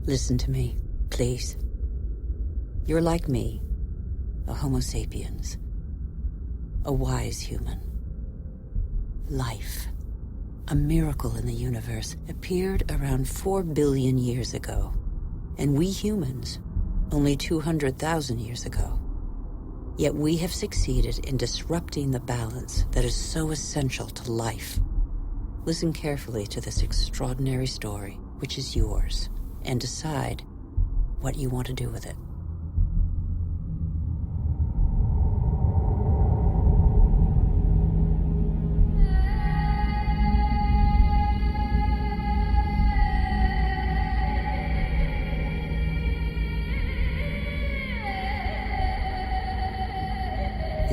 Listen to me, please. You're like me, a Homo sapiens, a wise human. Life, a miracle in the universe, appeared around 4 billion years ago, and we humans, only 200,000 years ago. Yet we have succeeded in disrupting the balance that is so essential to life. Listen carefully to this extraordinary story, which is yours, and decide what you want to do with it.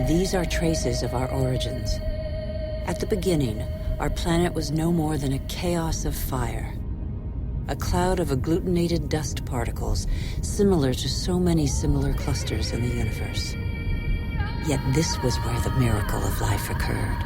These are traces of our origins. At the beginning, our planet was no more than a chaos of fire. A cloud of agglutinated dust particles, similar to so many similar clusters in the universe. Yet this was where the miracle of life occurred.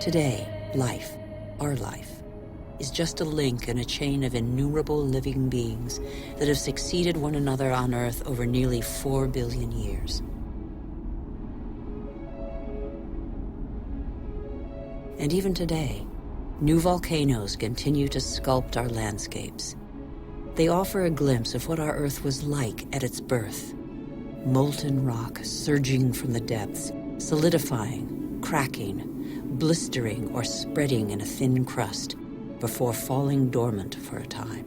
Today, life, our life, is just a link in a chain of innumerable living beings that have succeeded one another on Earth over nearly 4 billion years. And even today, new volcanoes continue to sculpt our landscapes. They offer a glimpse of what our Earth was like at its birth. Molten rock surging from the depths, solidifying, cracking, blistering or spreading in a thin crust before falling dormant for a time.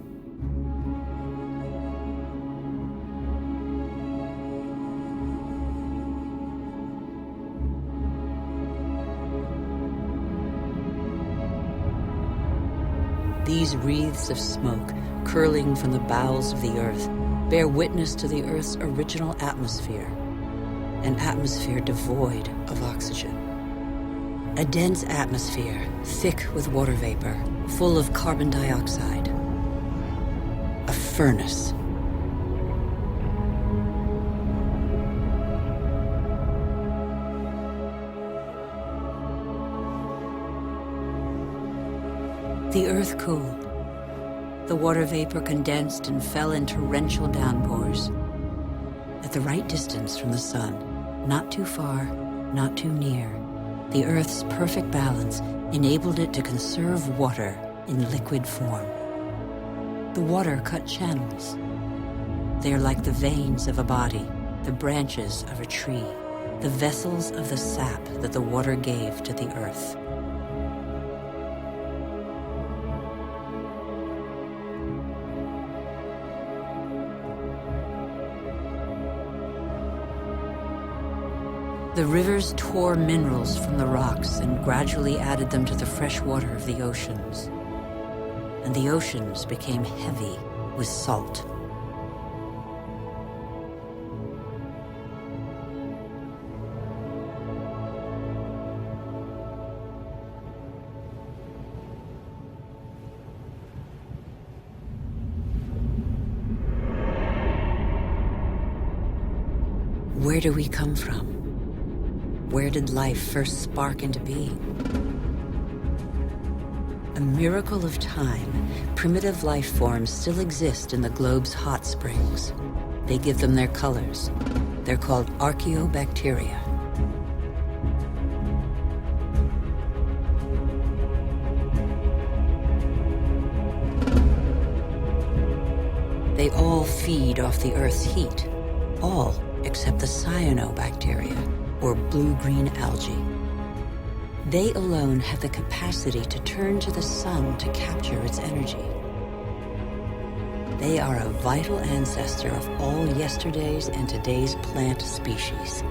These wreaths of smoke curling from the bowels of the Earth bear witness to the Earth's original atmosphere, an atmosphere devoid of oxygen. A dense atmosphere, thick with water vapor, full of carbon dioxide. A furnace. The Earth cooled. The water vapor condensed and fell in torrential downpours. At the right distance from the sun, not too far, not too near, the Earth's perfect balance enabled it to conserve water in liquid form. The water cut channels. They are like the veins of a body, the branches of a tree, the vessels of the sap that the water gave to the Earth. The rivers tore minerals from the rocks and gradually added them to the fresh water of the oceans. And the oceans became heavy with salt. Where do we come from? Where did life first spark into being? A miracle of time, primitive life forms still exist in the globe's hot springs. They give them their colors. They're called archaeobacteria. They all feed off the Earth's heat. All except the cyanobacteria, or blue-green algae. They alone have the capacity to turn to the sun to capture its energy. They are a vital ancestor of all yesterday's and today's plant species.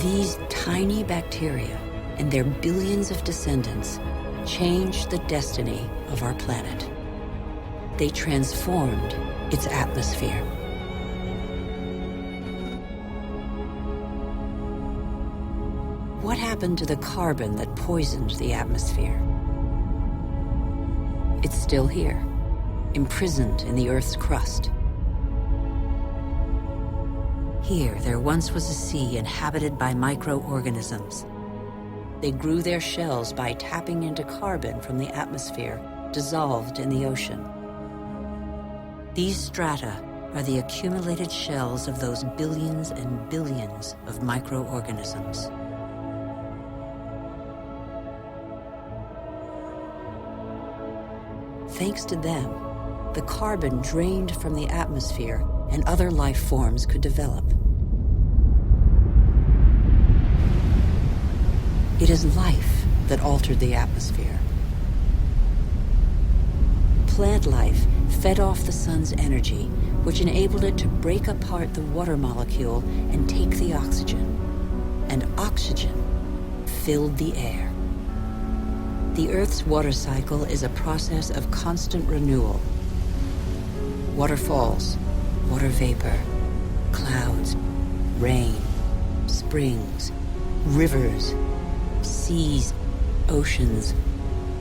These tiny bacteria and their billions of descendants changed the destiny of our planet. They transformed its atmosphere. What happened to the carbon that poisoned the atmosphere? It's still here, imprisoned in the Earth's crust. Here, there once was a sea inhabited by microorganisms. They grew their shells by tapping into carbon from the atmosphere dissolved in the ocean. These strata are the accumulated shells of those billions and billions of microorganisms. Thanks to them, the carbon drained from the atmosphere and other life forms could develop. It is life that altered the atmosphere. Plant life fed off the sun's energy, which enabled it to break apart the water molecule and take the oxygen. And oxygen filled the air. The Earth's water cycle is a process of constant renewal. Waterfalls, water vapor, clouds, rain, springs, rivers, seas, oceans,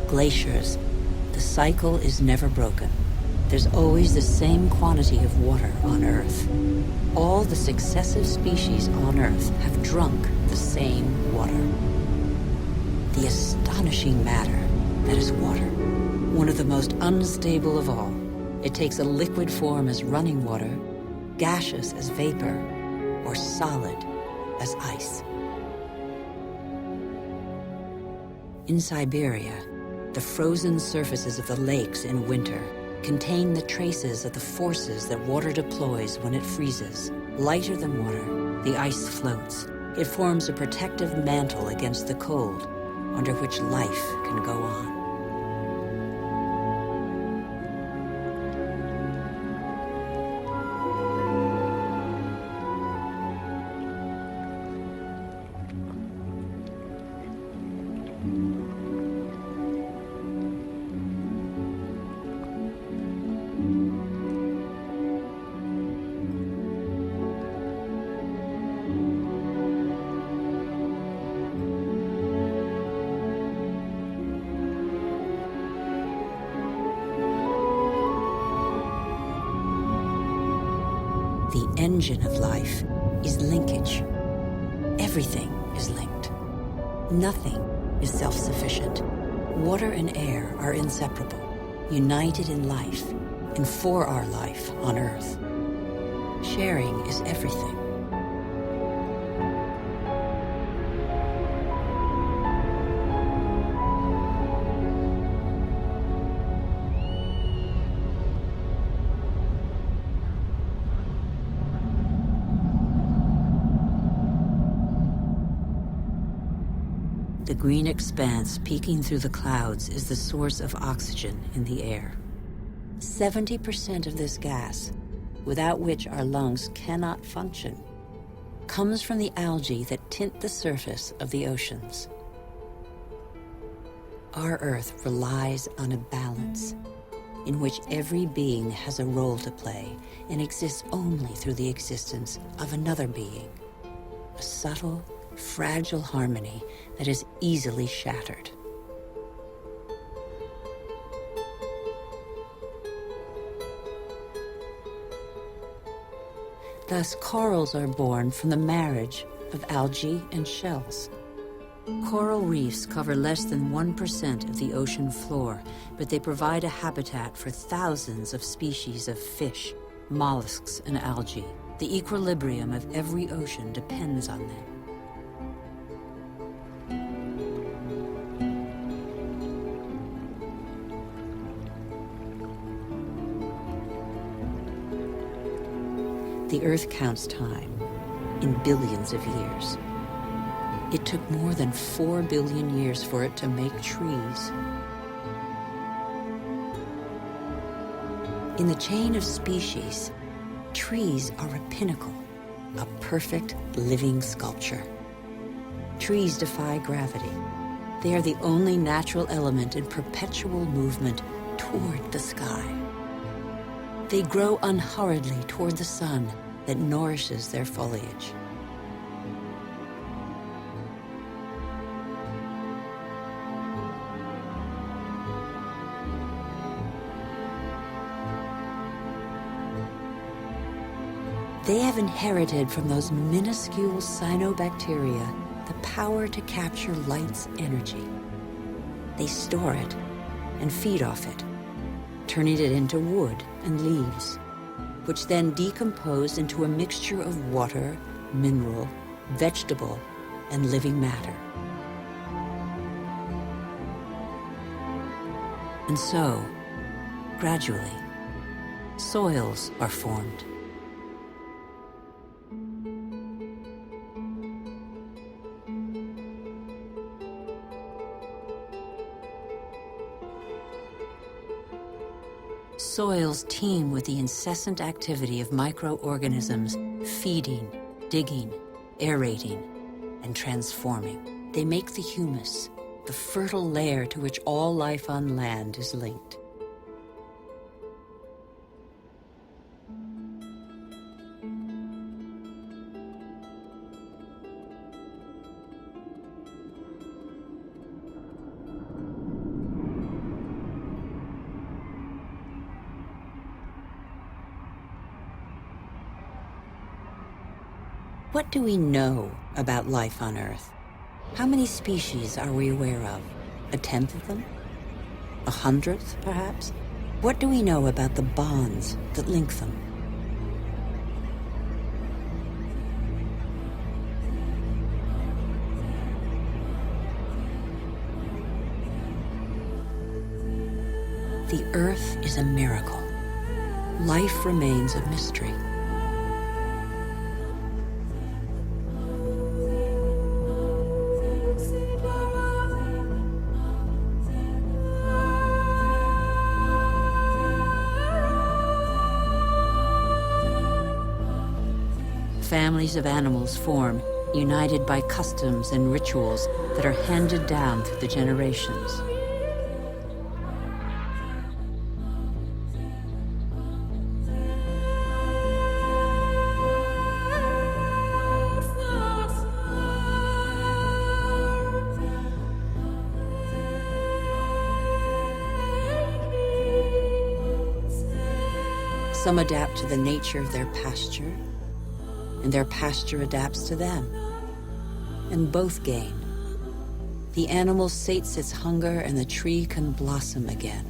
glaciers. The cycle is never broken. There's always the same quantity of water on Earth. All the successive species on Earth have drunk the same water. The astonishing matter that is water, one of the most unstable of all. It takes a liquid form as running water, gaseous as vapor, or solid as ice. In Siberia, the frozen surfaces of the lakes in winter contain the traces of the forces that water deploys when it freezes. Lighter than water, the ice floats. It forms a protective mantle against the cold, under which life can go on. The engine of life is linkage. Everything is linked. Nothing is self-sufficient. Water and air are inseparable, united in life and for our life on Earth. Sharing is everything. The green expanse peeking through the clouds is the source of oxygen in the air. 70% of this gas, without which our lungs cannot function, comes from the algae that tint the surface of the oceans. Our Earth relies on a balance in which every being has a role to play and exists only through the existence of another being. A subtle, fragile harmony that is easily shattered. Thus, corals are born from the marriage of algae and shells. Coral reefs cover less than 1% of the ocean floor, but they provide a habitat for thousands of species of fish, mollusks, and algae. The equilibrium of every ocean depends on them. The Earth counts time in billions of years. It took more than 4 billion years for it to make trees. In the chain of species, trees are a pinnacle, a perfect living sculpture. Trees defy gravity. They are the only natural element in perpetual movement toward the sky. They grow unhurriedly toward the sun that nourishes their foliage. They have inherited from those minuscule cyanobacteria the power to capture light's energy. They store it and feed off it, turning it into wood and leaves, which then decompose into a mixture of water, mineral, vegetable, and living matter. And so, gradually, soils are formed. Soils teem with the incessant activity of microorganisms feeding, digging, aerating, and transforming. They make the humus, the fertile layer to which all life on land is linked. What do we know about life on Earth? How many species are we aware of? 1/10 of them? 100th, perhaps? What do we know about the bonds that link them? The Earth is a miracle. Life remains a mystery. Families of animals form, united by customs and rituals that are handed down through the generations. Some adapt to the nature of their pasture, and their pasture adapts to them, and both gain. The animal sates its hunger, and the tree can blossom again.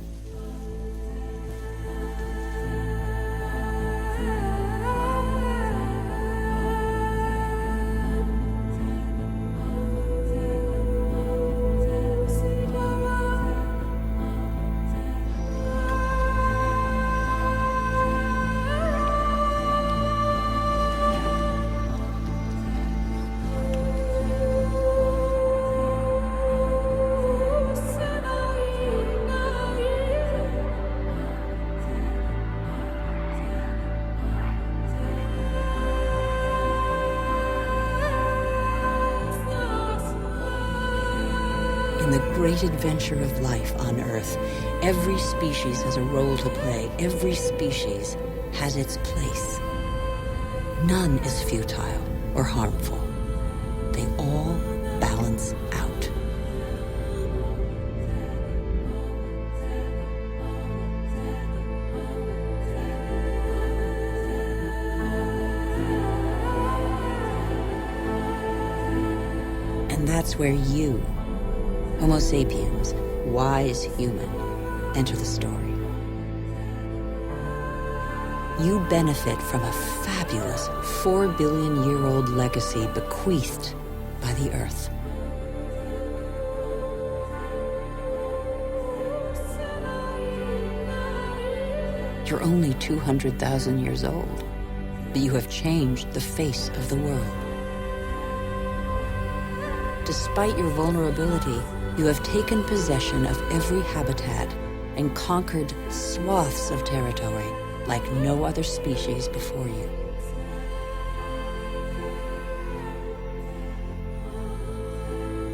In the great adventure of life on Earth, every species has a role to play. Every species has its place. None is futile or harmful. They all balance out. And that's where you, Homo sapiens, wise human, enter the story. You benefit from a fabulous 4 billion-year-old legacy bequeathed by the Earth. You're only 200,000 years old, but you have changed the face of the world. despite your vulnerability, you have taken possession of every habitat and conquered swaths of territory like no other species before you.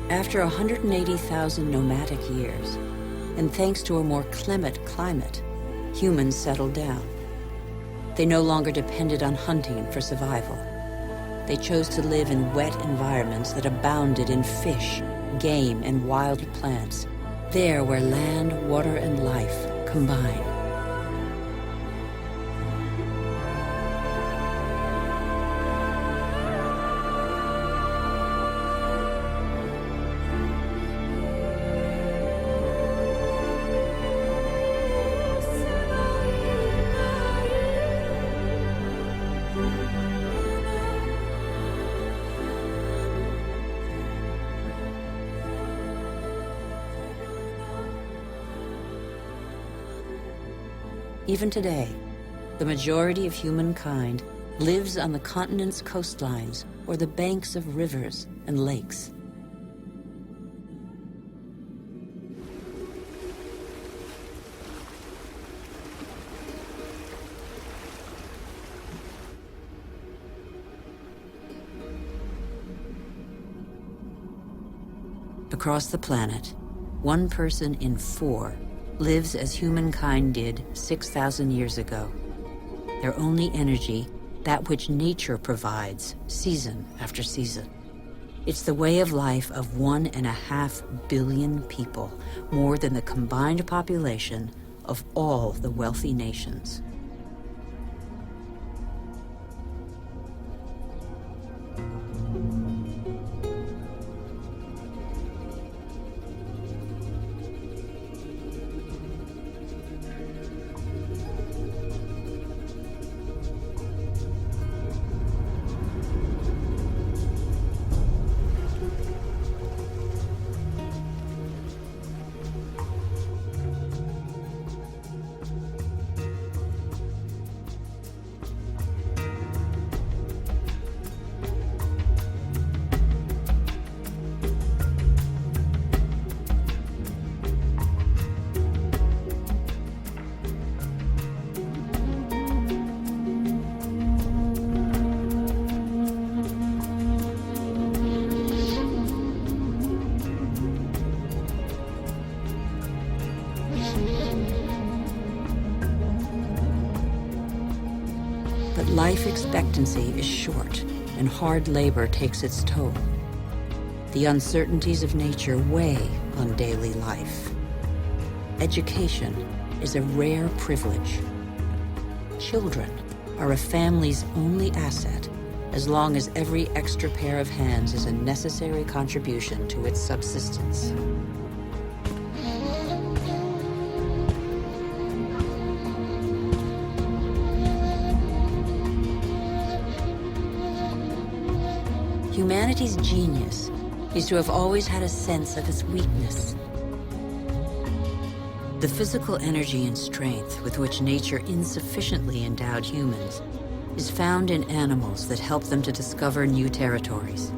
After 180,000 nomadic years, and thanks to a more clement climate, humans settled down. They no longer depended on hunting for survival. They chose to live in wet environments that abounded in fish, game, and wild plants, there where land, water, and life combine. Even today, the majority of humankind lives on the continent's coastlines or the banks of rivers and lakes. Across the planet, 1 person in 4 lives as humankind did 6,000 years ago. Their only energy, that which nature provides, season after season. It's the way of life of 1.5 billion people, more than the combined population of all the wealthy nations. But life expectancy is short, and hard labor takes its toll. The uncertainties of nature weigh on daily life. Education is a rare privilege. Children are a family's only asset, as long as every extra pair of hands is a necessary contribution to its subsistence. Humanity's genius is to have always had a sense of its weakness. The physical energy and strength with which nature insufficiently endowed humans is found in animals that help them to discover new territories.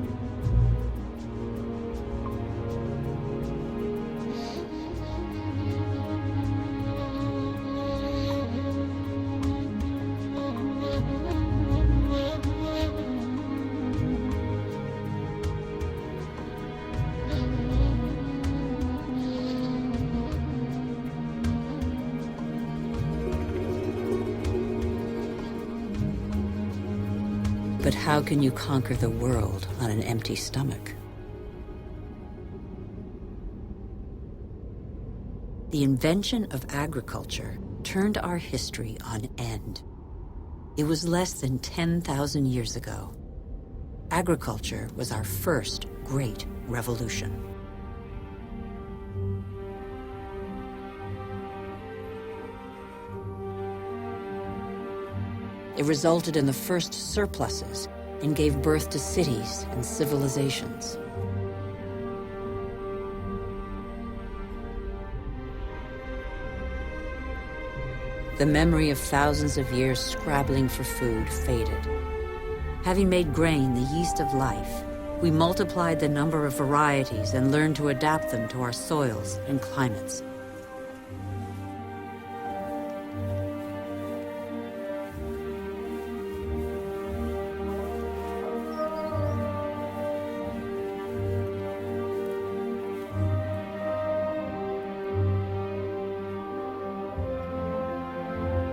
But how can you conquer the world on an empty stomach? The invention of agriculture turned our history on end. It was less than 10,000 years ago. Agriculture was our first great revolution. It resulted in the first surpluses and gave birth to cities and civilizations. The memory of thousands of years scrabbling for food faded. Having made grain the yeast of life, we multiplied the number of varieties and learned to adapt them to our soils and climates.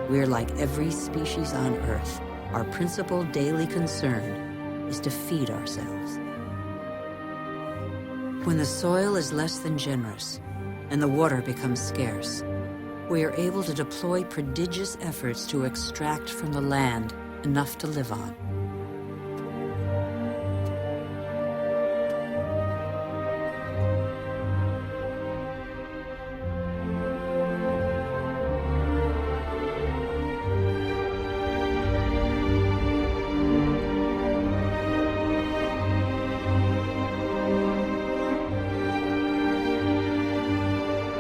We're like every species on Earth. Our principal daily concern is to feed ourselves. When the soil is less than generous and the water becomes scarce, we are able to deploy prodigious efforts to extract from the land enough to live on.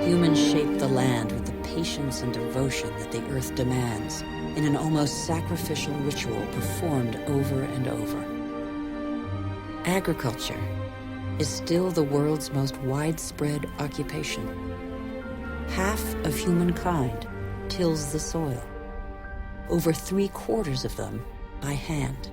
Humans shape the land with the patience and devotion that the earth demands in an almost sacrificial ritual performed over and over. Agriculture is still the world's most widespread occupation. Half of humankind tills the soil, over 3/4 of them by hand.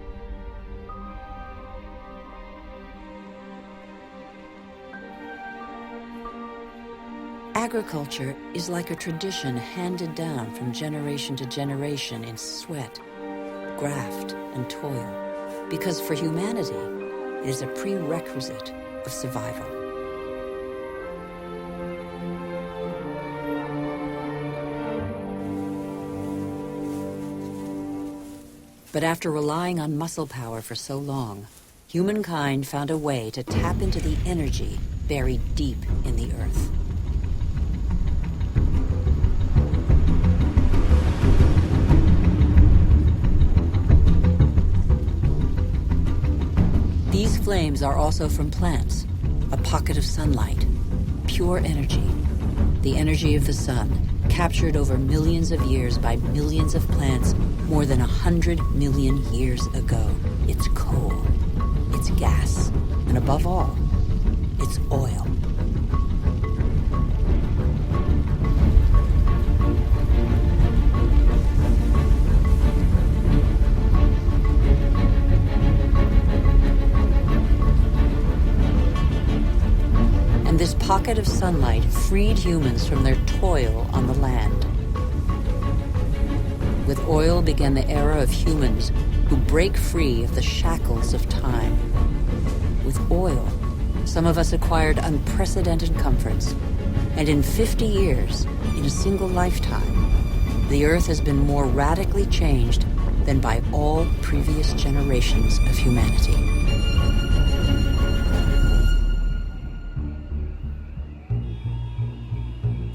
Agriculture is like a tradition handed down from generation to generation in sweat, graft, and toil, because for humanity, it is a prerequisite of survival. But after relying on muscle power for so long, humankind found a way to tap into the energy buried deep in the earth. These flames are also from plants, a pocket of sunlight, pure energy, the energy of the sun, captured over millions of years by millions of plants more than 100 million years ago. It's coal, it's gas, and above all, it's oil. And this pocket of sunlight freed humans from their toil on the land. With oil began the era of humans who break free of the shackles of time. With oil, some of us acquired unprecedented comforts. And in 50 years, in a single lifetime, the Earth has been more radically changed than by all previous generations of humanity.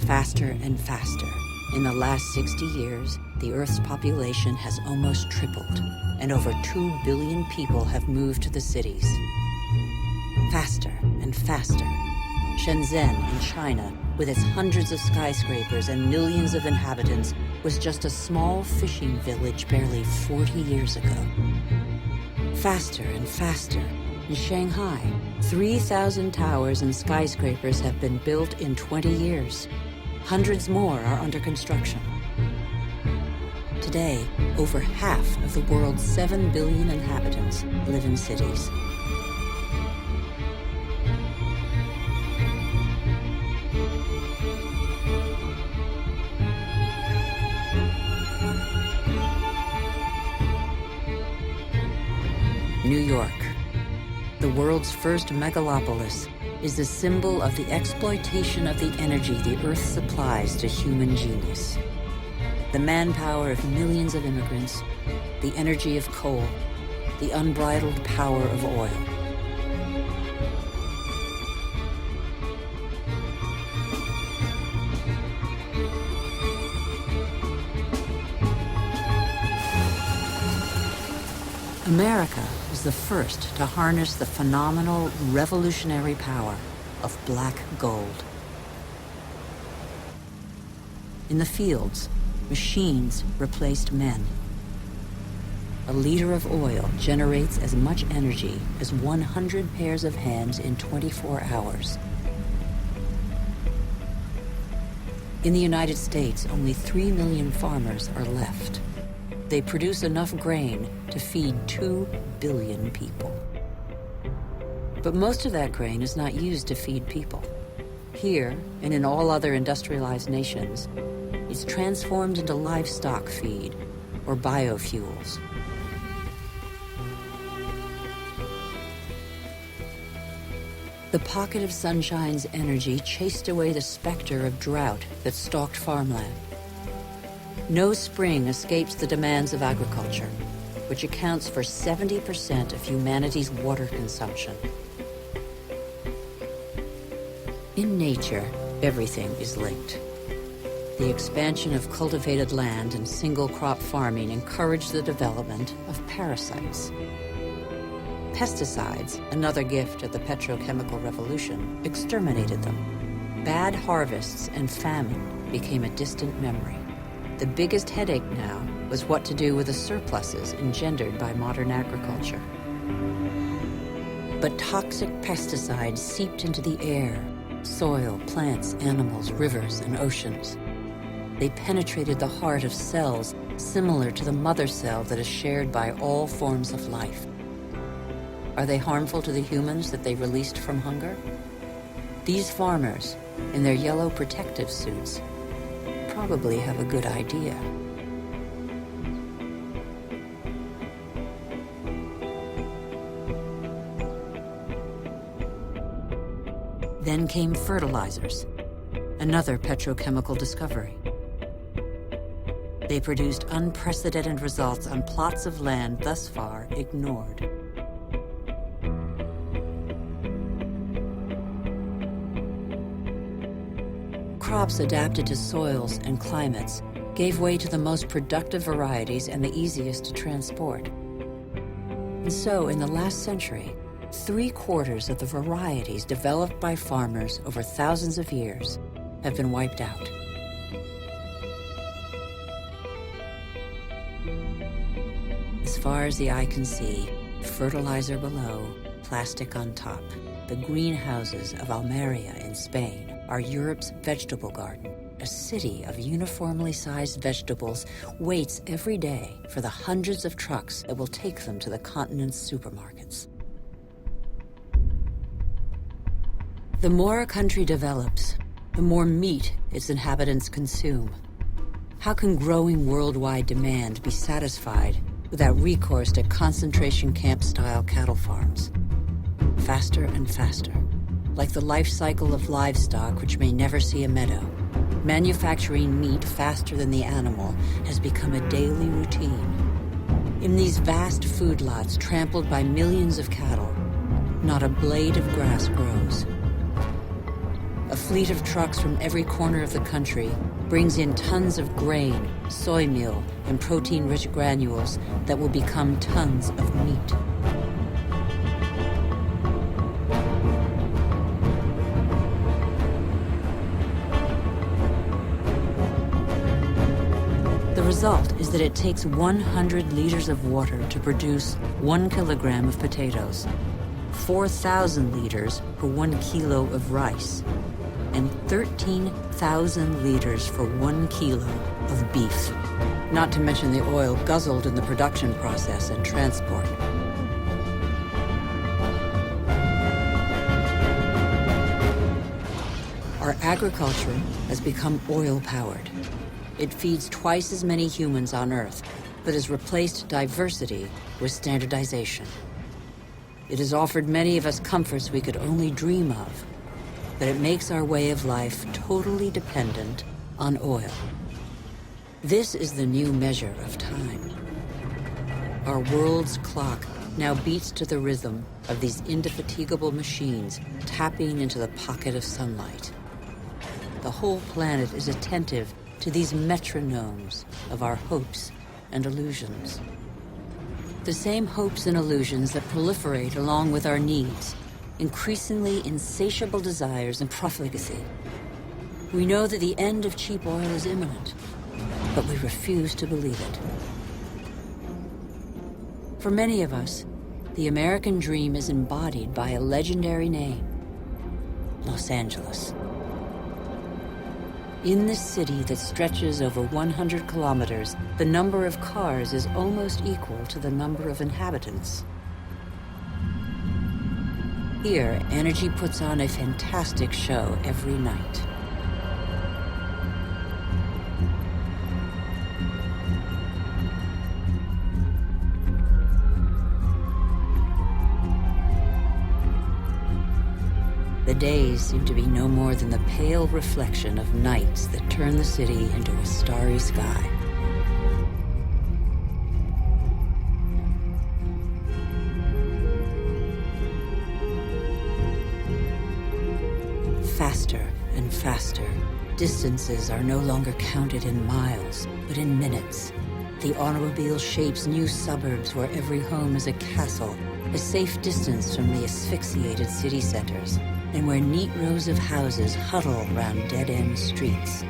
Faster and faster. In the last 60 years, the Earth's population has almost tripled, and over 2 billion people have moved to the cities. Faster and faster. Shenzhen in China, with its hundreds of skyscrapers and millions of inhabitants, was just a small fishing village barely 40 years ago. Faster and faster. In Shanghai, 3,000 towers and skyscrapers have been built in 20 years. Hundreds more are under construction. Today, over half of the world's 7 billion inhabitants live in cities. New York, the world's first megalopolis, is the symbol of the exploitation of the energy the Earth supplies to human genius. The manpower of millions of immigrants, the energy of coal, the unbridled power of oil. America was the first to harness the phenomenal, revolutionary power of black gold. In the fields, machines replaced men. a liter of oil generates as much energy as 100 pairs of hands in 24 hours. In the United States, only 3 million farmers are left. They produce enough grain to feed 2 billion people. But most of that grain is not used to feed people. Here, and in all other industrialized nations, it's transformed into livestock feed or biofuels. The pocket of sunshine's energy chased away the specter of drought that stalked farmland. No spring escapes the demands of agriculture, which accounts for 70% of humanity's water consumption. In nature, everything is linked. The expansion of cultivated land and single-crop farming encouraged the development of parasites. Pesticides, another gift of the petrochemical revolution, exterminated them. Bad harvests and famine became a distant memory. The biggest headache now was what to do with the surpluses engendered by modern agriculture. But toxic pesticides seeped into the air, soil, plants, animals, rivers, and oceans. They penetrated the heart of cells similar to the mother cell that is shared by all forms of life. Are they harmful to the humans that they released from hunger? These farmers, in their yellow protective suits, probably have a good idea. Then came fertilizers, another petrochemical discovery. They produced unprecedented results on plots of land thus far ignored. Crops adapted to soils and climates gave way to the most productive varieties and the easiest to transport. And so, in the last century, 3/4 of the varieties developed by farmers over thousands of years have been wiped out. As far as the eye can see, fertilizer below, plastic on top. The greenhouses of Almeria in Spain are Europe's vegetable garden. A city of uniformly sized vegetables waits every day for the hundreds of trucks that will take them to the continent's supermarkets. The more a country develops, the more meat its inhabitants consume. How can growing worldwide demand be satisfied without recourse to concentration camp-style cattle farms? Faster and faster, like the life cycle of livestock which may never see a meadow. Manufacturing meat faster than the animal has become a daily routine. In these vast food lots trampled by millions of cattle, not a blade of grass grows. A fleet of trucks from every corner of the country brings in tons of grain, soy meal, and protein-rich granules that will become tons of meat. The result is that it takes 100 liters of water to produce 1 kilogram of potatoes, 4,000 liters for 1 kilo of rice, and 13,000 liters for 1 kilo of beef, not to mention the oil guzzled in the production process and transport. Our agriculture has become oil-powered. It feeds twice as many humans on Earth, but has replaced diversity with standardization. It has offered many of us comforts we could only dream of, but it makes our way of life totally dependent on oil. This is the new measure of time. Our world's clock now beats to the rhythm of these indefatigable machines tapping into the pocket of sunlight. The whole planet is attentive to these metronomes of our hopes and illusions. The same hopes and illusions that proliferate along with our needs, increasingly insatiable desires and profligacy. We know that the end of cheap oil is imminent, but we refuse to believe it. For many of us, the American dream is embodied by a legendary name, Los Angeles. In this city that stretches over 100 kilometers, the number of cars is almost equal to the number of inhabitants. Here, energy puts on a fantastic show every night. The days seem to be no more than the pale reflection of nights that turn the city into a starry sky. Faster and faster, distances are no longer counted in miles, but in minutes. The automobile shapes new suburbs where every home is a castle, a safe distance from the asphyxiated city centers, and where neat rows of houses huddle around dead-end streets.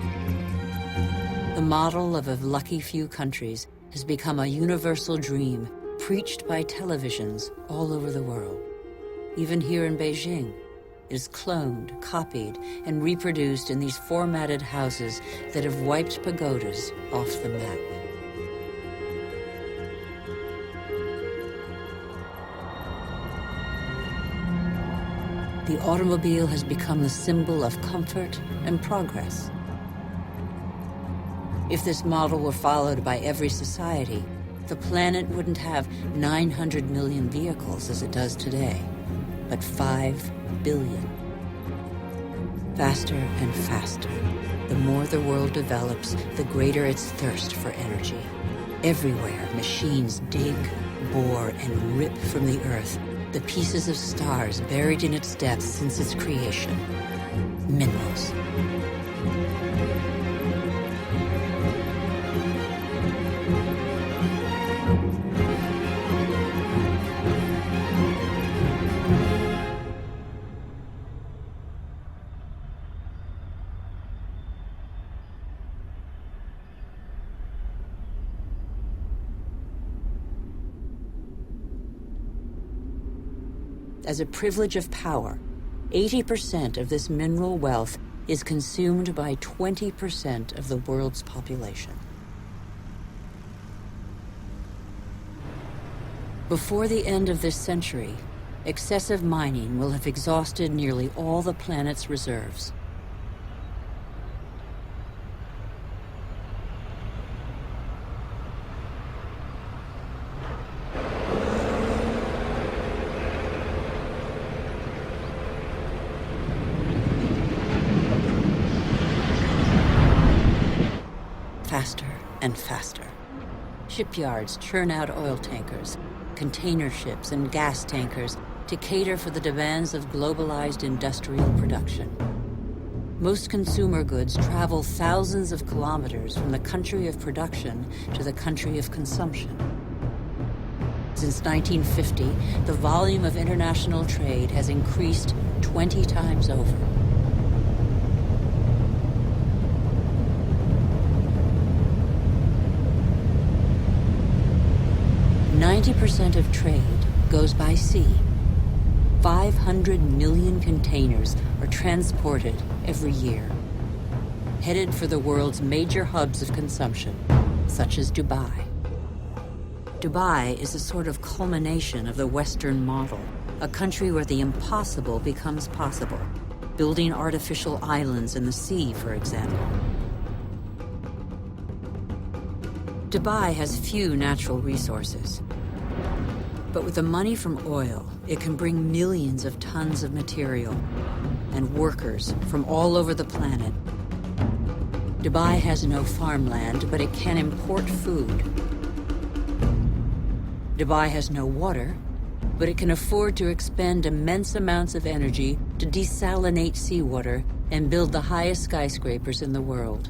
The model of a lucky few countries has become a universal dream preached by televisions all over the world. Even here in Beijing, it is cloned, copied, and reproduced in these formatted houses that have wiped pagodas off the map. The automobile has become the symbol of comfort and progress. If this model were followed by every society, the planet wouldn't have 900 million vehicles as it does today, but 5 billion. Faster and faster, the more the world develops, the greater its thirst for energy. Everywhere, machines dig, bore, and rip from the earth the pieces of stars buried in its depths since its creation. Minerals. As a privilege of power, 80% of this mineral wealth is consumed by 20% of the world's population. Before the end of this century, excessive mining will have exhausted nearly all the planet's reserves. Faster and faster. Shipyards churn out oil tankers, container ships, and gas tankers to cater for the demands of globalized industrial production. Most consumer goods travel thousands of kilometers from the country of production to the country of consumption. Since 1950, the volume of international trade has increased 20 times over. 90% of trade goes by sea. 500 million containers are transported every year, headed for the world's major hubs of consumption, such as Dubai. Dubai is a sort of culmination of the Western model, a country where the impossible becomes possible, building artificial islands in the sea, for example. Dubai has few natural resources, but with the money from oil, it can bring millions of tons of material and workers from all over the planet. Dubai has no farmland, but it can import food. Dubai has no water, but it can afford to expend immense amounts of energy to desalinate seawater and build the highest skyscrapers in the world.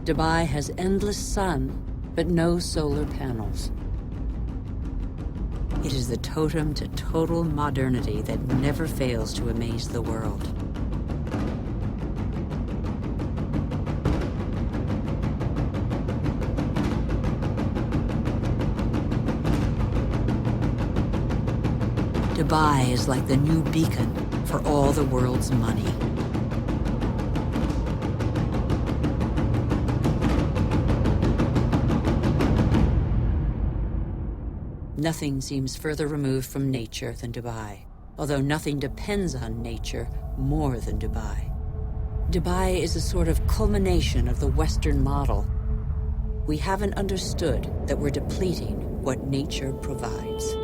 Dubai has endless sun, but no solar panels. It is the totem to total modernity that never fails to amaze the world. Dubai is like the new beacon for all the world's money. Nothing seems further removed from nature than Dubai, although nothing depends on nature more than Dubai. Dubai is a sort of culmination of the Western model. We haven't understood that we're depleting what nature provides.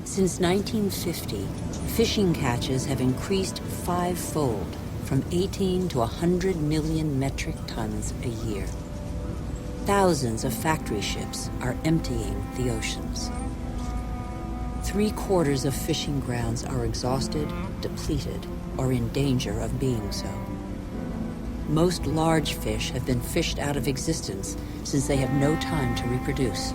Since 1950, fishing catches have increased five-fold, from 18 to 100 million metric tons a year. Thousands of factory ships are emptying the oceans. 3/4 of fishing grounds are exhausted, depleted, or in danger of being so. Most large fish have been fished out of existence since they have no time to reproduce.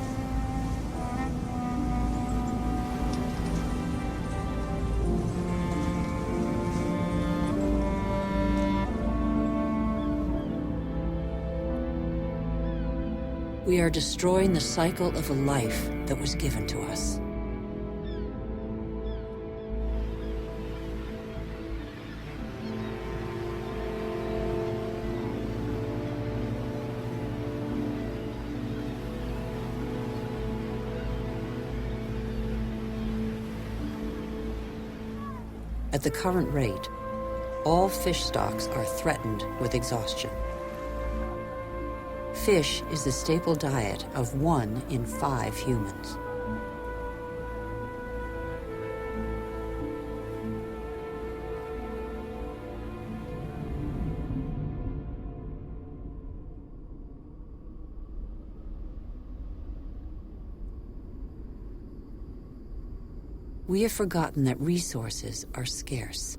We are destroying the cycle of a life that was given to us. At the current rate, all fish stocks are threatened with exhaustion. Fish is the staple diet of 1 in 5 humans. We have forgotten that resources are scarce.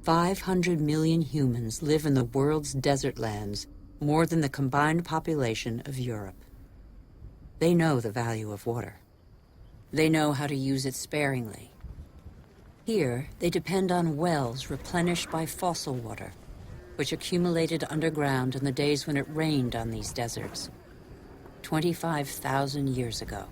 500 million humans live in the world's desert lands, more than the combined population of Europe. They know the value of water. They know how to use it sparingly. Here, they depend on wells replenished by fossil water, which accumulated underground in the days when it rained on these deserts, 25,000 years ago.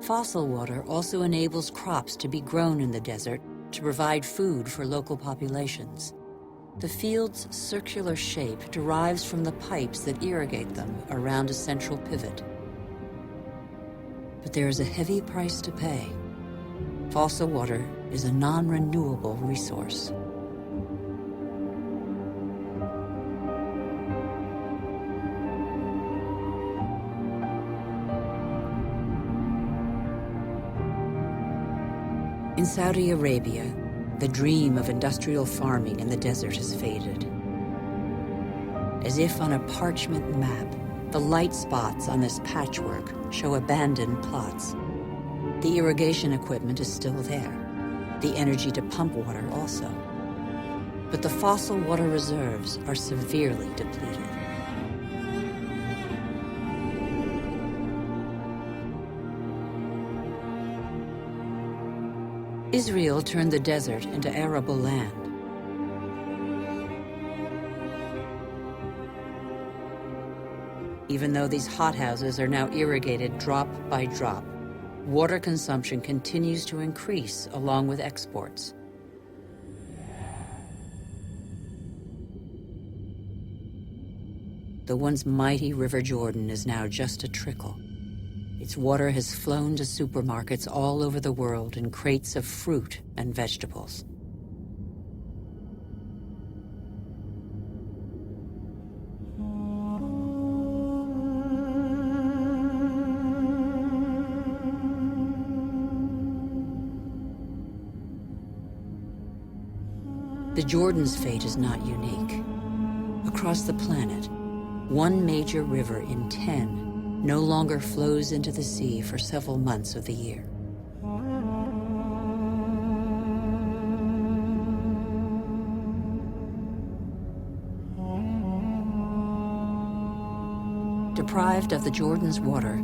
Fossil water also enables crops to be grown in the desert to provide food for local populations. The field's circular shape derives from the pipes that irrigate them around a central pivot. But there is a heavy price to pay. Fossil water is a non-renewable resource. In Saudi Arabia, the dream of industrial farming in the desert has faded. As if on a parchment map, the light spots on this patchwork show abandoned plots. The irrigation equipment is still there, the energy to pump water also. But the fossil water reserves are severely depleted. Israel turned the desert into arable land. Even though these hothouses are now irrigated drop by drop, water consumption continues to increase along with exports. the once mighty River Jordan is now just a trickle. Its water has flown to supermarkets all over the world in crates of fruit and vegetables. The Jordan's fate is not unique. Across the planet, one major river in 10 no longer flows into the sea for several months of the year. Deprived of the Jordan's water,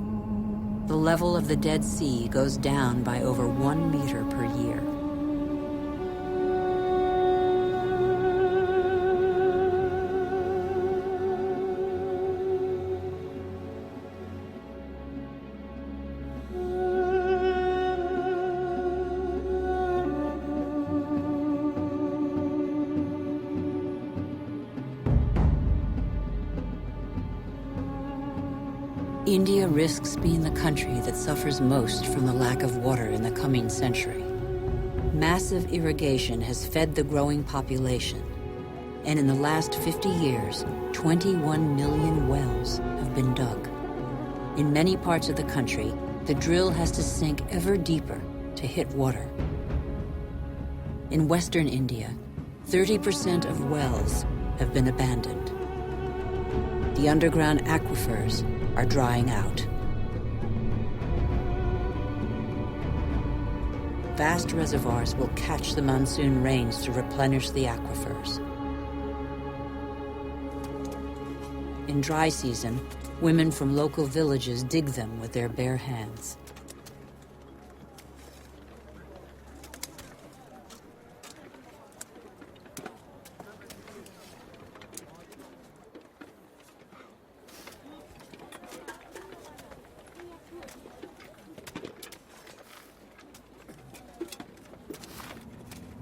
the level of the Dead Sea goes down by over 1 meter per year. India risks being the country that suffers most from the lack of water in the coming century. Massive irrigation has fed the growing population, and in the last 50 years, 21 million wells have been dug. In many parts of the country, the drill has to sink ever deeper to hit water. In western India, 30% of wells have been abandoned. The underground aquifers are drying out. Vast reservoirs will catch the monsoon rains to replenish the aquifers. In dry season, women from local villages dig them with their bare hands.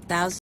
Thousands